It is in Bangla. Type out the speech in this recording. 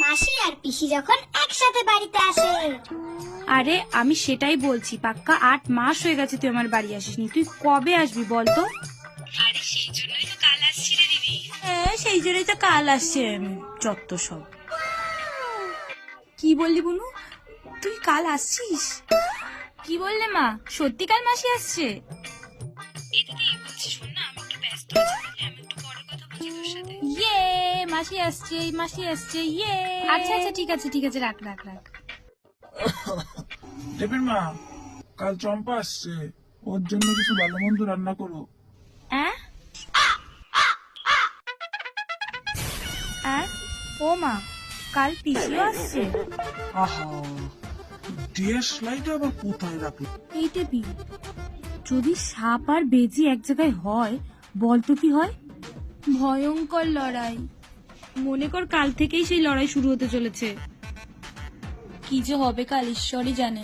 মাসি আর পিসি যখন একসাথে বাড়িতে আসে। আরে আমি সেটাই বলছি, পাক্কা 8 মাস হয়ে গেছে তুই আমার বাড়ি আসিসনি, তুই কবে আসবি বলতো? আরে সেই জন্যই তো কাল আসছি রে দিদি। হ্যাঁ সেই জন্যই তো কাল আসছে, যত সব। কি বললি বুনু, তুই কাল আসছিস? কি বললে মা, সত্যি কাল মাসি আসছে? ইয়ে মাসি আসছে, মাসি আসছে, ইয়ে। আচ্ছা আচ্ছা ঠিক আছে ঠিক আছে, রাখ রাখ রাখ। দেবের মা, কাল চম্পা আসছে, ওর জন্য কিছু ভালো মন্দ রান্না করো। অ্যাঁ? অ্যাঁ? ও মা, কাল পিসিও আসছে? আহা, ডিএস লাইট আবার কোথায় রাখলো? এই টেবিল, যদি সাপ আর বেজি এক জায়গায় হয় বলতো কি হয়? ভয়ঙ্কর লড়াই। মনে কর কাল থেকেই সেই লড়াই শুরু হতে চলেছে। কি যে হবে কাল ঈশ্বরই জানে।